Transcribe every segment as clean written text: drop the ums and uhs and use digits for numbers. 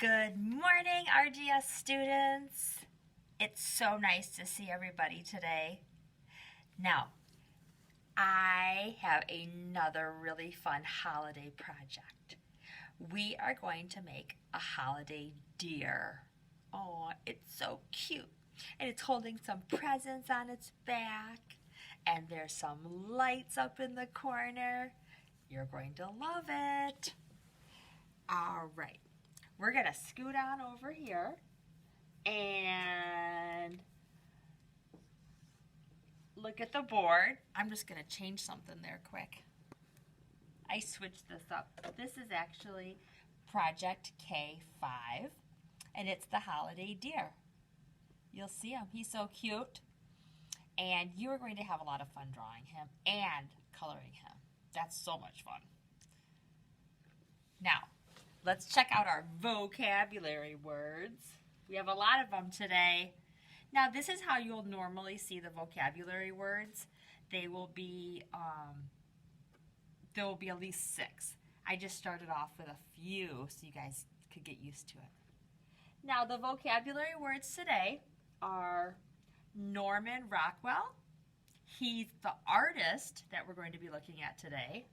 Good morning, RGS students. It's so nice to see everybody today. Now, I have another really fun holiday project. We are going to make a holiday deer. Oh, it's so cute. And it's holding some presents on its back. And there's some lights up in the corner. You're going to love it. All right. We're going to scoot on over here and look at the board. I'm just going to change something there quick. I switched this up. This is actually Project K5, and it's the holiday deer. You'll see him. He's so cute. And you're going to have a lot of fun drawing him and coloring him. That's so much fun. Now, let's check out our vocabulary words. We have a lot of them today. Now, this is how you'll normally see the vocabulary words. There will be at least 6. I just started off with a few so you guys could get used to it. Now, the vocabulary words today are Norman Rockwell. He's the artist that we're going to be looking at today.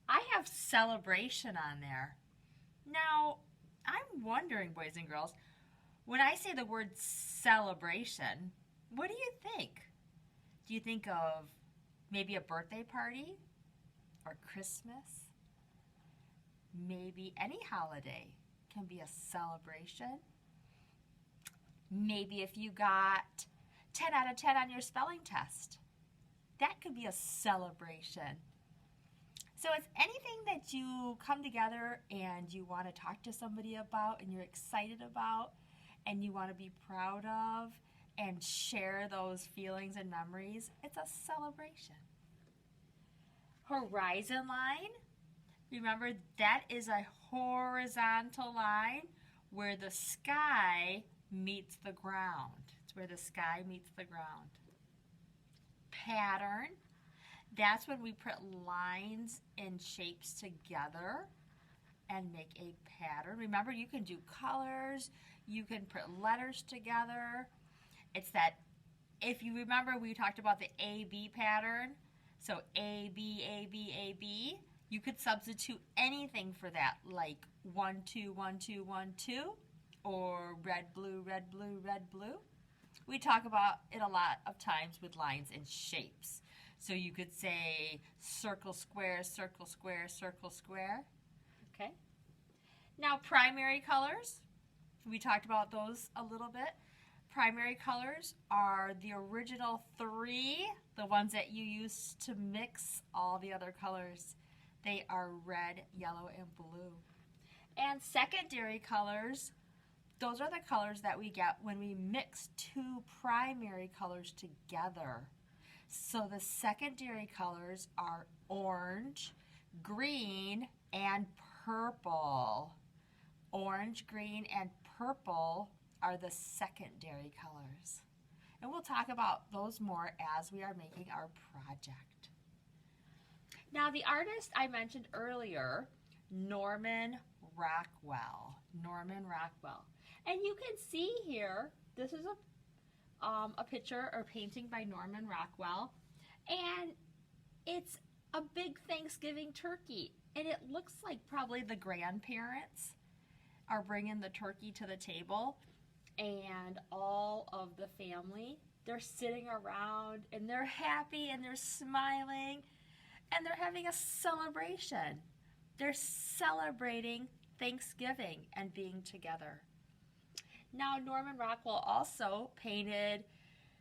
I have celebration on there. Now, I'm wondering, boys and girls, when I say the word celebration, what do you think? Do you think of maybe a birthday party or Christmas? Maybe any holiday can be a celebration. Maybe if you got 10 out of 10 on your spelling test, that could be a celebration. So it's anything that you come together and you want to talk to somebody about and you're excited about and you want to be proud of and share those feelings and memories, it's a celebration. Horizon line, remember that is a horizontal line where the sky meets the ground. It's where the sky meets the ground. Pattern, that's when we put lines and shapes together and make a pattern. Remember, you can do colors, you can put letters together. It's that, if you remember, we talked about the A-B pattern. So A, B, A, B, A, B. You could substitute anything for that, like 1, 2, 1, 2, 1, 2, or red, blue, red, blue, red, blue. We talk about it a lot of times with lines and shapes. So you could say circle, square, circle, square, circle, square. Okay. Now primary colors, we talked about those a little bit. Primary colors are the original 3, the ones that you use to mix all the other colors. They are red, yellow, and blue. And secondary colors, those are the colors that we get when we mix 2 primary colors together. So the secondary colors are orange, green, and purple. Orange, green, and purple are the secondary colors. And we'll talk about those more as we are making our project. Now, the artist I mentioned earlier, Norman Rockwell. Norman Rockwell. And you can see here, this is a picture or painting by Norman Rockwell, and it's a big Thanksgiving turkey, and it looks like probably the grandparents are bringing the turkey to the table, and all of the family, they're sitting around and they're happy and they're smiling and they're having a celebration. They're celebrating Thanksgiving and being together. Now, Norman Rockwell also painted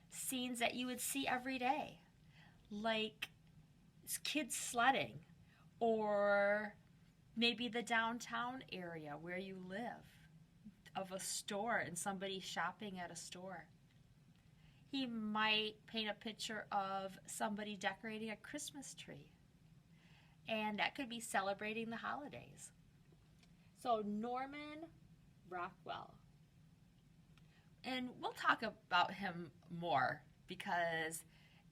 scenes that you would see every day, like kids sledding, or maybe the downtown area where you live, of a store and somebody shopping at a store. He might paint a picture of somebody decorating a Christmas tree, and that could be celebrating the holidays. So Norman Rockwell. And we'll talk about him more because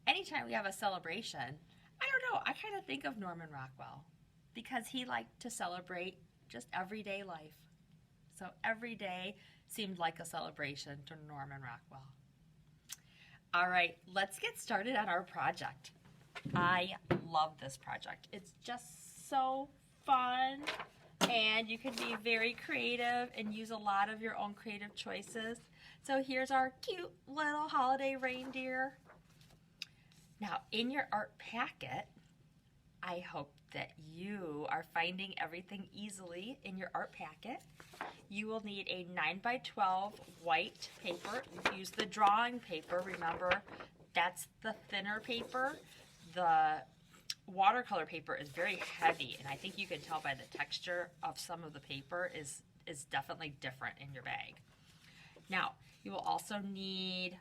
anytime we have a celebration, I don't know, I kind of think of Norman Rockwell because he liked to celebrate just everyday life. So every day seemed like a celebration to Norman Rockwell. All right, let's get started on our project. I love this project. It's just so fun, and you can be very creative and use a lot of your own creative choices. So here's our cute little holiday reindeer. Now, in your art packet, I hope that you are finding everything easily in your art packet. You will need a 9x12 white paper. Use the drawing paper. Remember, that's the thinner paper. The watercolor paper is very heavy, and I think you can tell by the texture of some of the paper is definitely different in your bag. Now, you will also need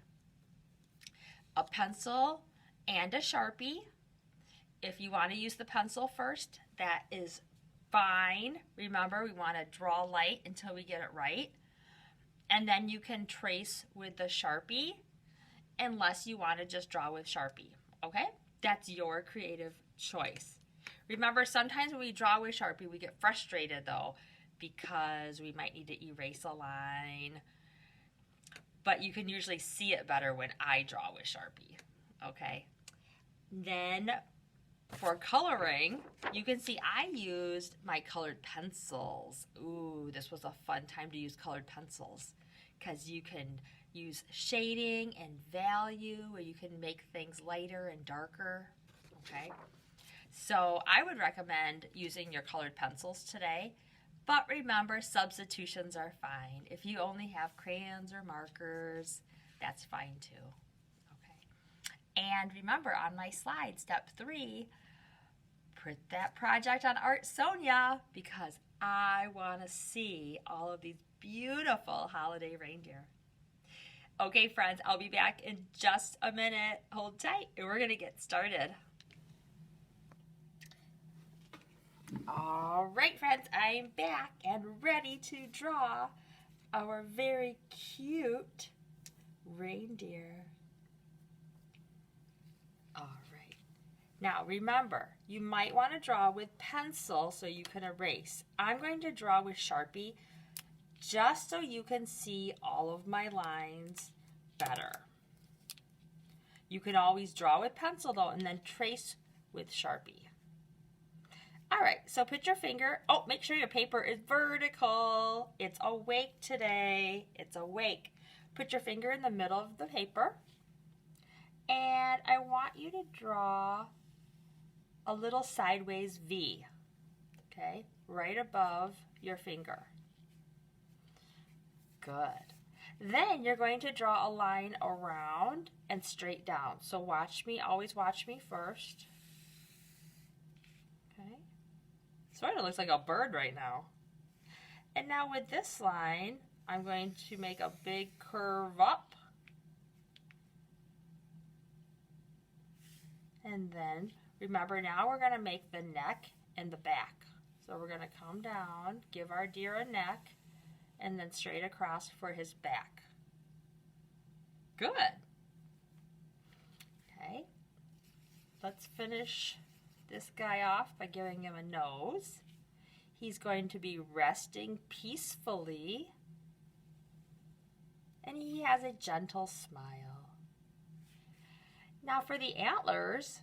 a pencil and a Sharpie. If you want to use the pencil first, that is fine. Remember, we want to draw light until we get it right. And then you can trace with the Sharpie unless you want to just draw with Sharpie, okay? That's your creative choice. Remember, sometimes when we draw with Sharpie, we get frustrated though because we might need to erase a line. But you can usually see it better when I draw with Sharpie, okay? Then for coloring, you can see I used my colored pencils. Ooh, this was a fun time to use colored pencils because you can use shading and value where you can make things lighter and darker, okay? So I would recommend using your colored pencils today, but remember, substitutions are fine. If you only have crayons or markers, that's fine too, okay? And remember, on my slide, step 3, put that project on Art Sonia because I want to see all of these beautiful holiday reindeer. Okay, friends, I'll be back in just a minute. Hold tight, and we're going to get started. All right, friends, I am back and ready to draw our very cute reindeer. All right. Now, remember, you might want to draw with pencil so you can erase. I'm going to draw with Sharpie just so you can see all of my lines better. You can always draw with pencil, though, and then trace with Sharpie. All right, so put your finger, make sure your paper is vertical. It's awake today. It's awake. Put your finger in the middle of the paper, and I want you to draw a little sideways V, okay, right above your finger. Good. Then you're going to draw a line around and straight down. So watch me, always watch me first. Okay. Sort of looks like a bird right now. And now with this line, I'm going to make a big curve up. And then, remember now we're going to make the neck and the back. So we're going to come down, give our deer a neck, and then straight across for his back. Good. Okay. Let's finish this guy off by giving him a nose. He's going to be resting peacefully, and he has a gentle smile. Now for the antlers,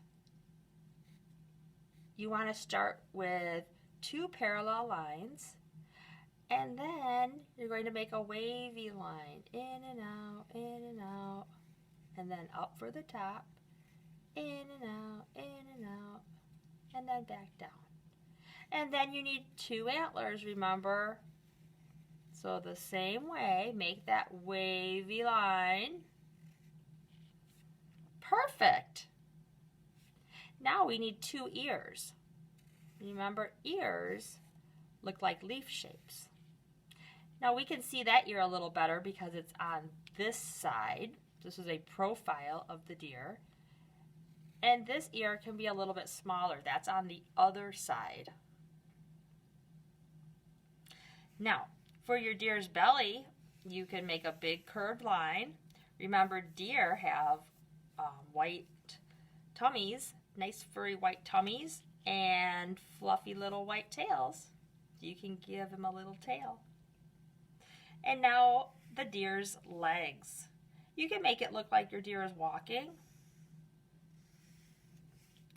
you want to start with 2 parallel lines, and then you're going to make a wavy line, in and out, and then up for the top, in and out, and then back down. And then you need 2 antlers, remember? So the same way, make that wavy line. Perfect. Now we need 2 ears. Remember, ears look like leaf shapes. Now we can see that ear a little better because it's on this side. This is a profile of the deer. And this ear can be a little bit smaller. That's on the other side. Now, for your deer's belly, you can make a big curved line. Remember, deer have white tummies, nice furry white tummies, and fluffy little white tails. You can give him a little tail. And now the deer's legs. You can make it look like your deer is walking.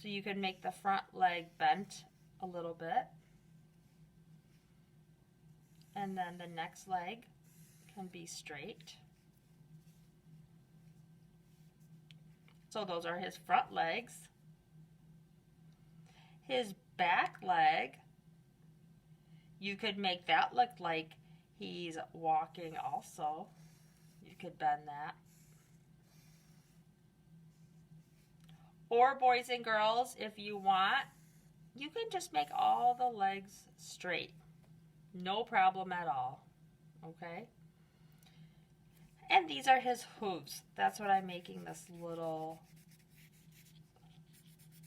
So you can make the front leg bent a little bit. And then the next leg can be straight. So those are his front legs. His back leg, you could make that look like he's walking also. You could bend that. Or boys and girls, if you want, you can just make all the legs straight. No problem at all. Okay? And these are his hooves. That's what I'm making this little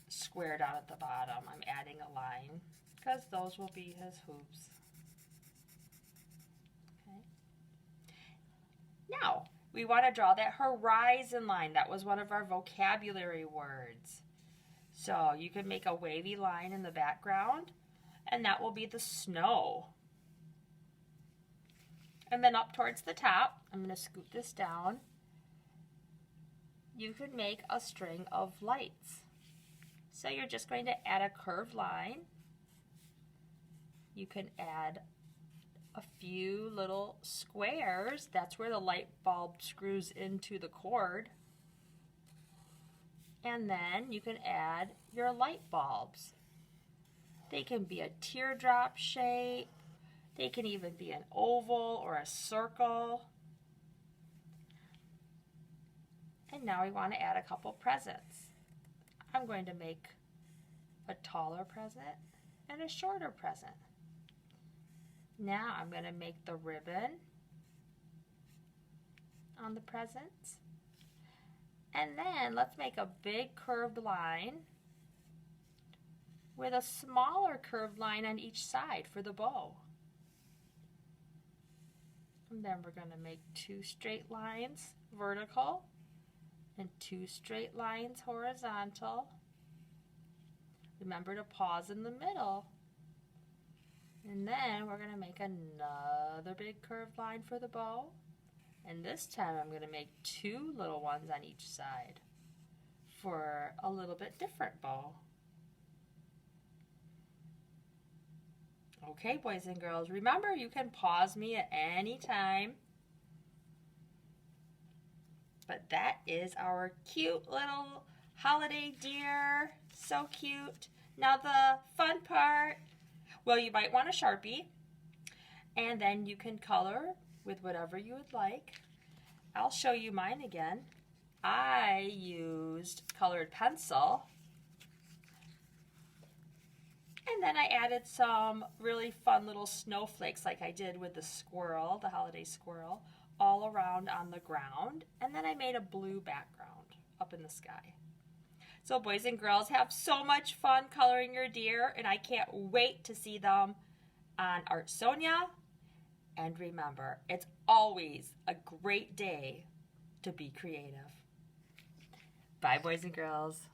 square down at the bottom. I'm adding a line because those will be his hooves. Okay. Now, we want to draw that horizon line. That was one of our vocabulary words. So you can make a wavy line in the background, and that will be the snow. And then up towards the top, I'm going to scoot this down. You could make a string of lights. So you're just going to add a curved line. You can add a few little squares. That's where the light bulb screws into the cord. And then you can add your light bulbs. They can be a teardrop shape. They can even be an oval or a circle. And now we want to add a couple presents. I'm going to make a taller present and a shorter present. Now I'm going to make the ribbon on the presents. And then let's make a big curved line with a smaller curved line on each side for the bow. And then we're going to make 2 straight lines vertical and 2 straight lines horizontal. Remember to pause in the middle. And then we're going to make another big curved line for the bow. And this time I'm going to make 2 little ones on each side for a little bit different bow. Okay, boys and girls, remember you can pause me at any time. But that is our cute little holiday deer. So cute. Now the fun part, well, you might want a Sharpie. And then you can color with whatever you would like. I'll show you mine again. I used colored pencil. And then I added some really fun little snowflakes like I did with the squirrel, the holiday squirrel, all around on the ground. And then I made a blue background up in the sky. So boys and girls, have so much fun coloring your deer, and I can't wait to see them on Art Sonia. And remember, it's always a great day to be creative. Bye, boys and girls.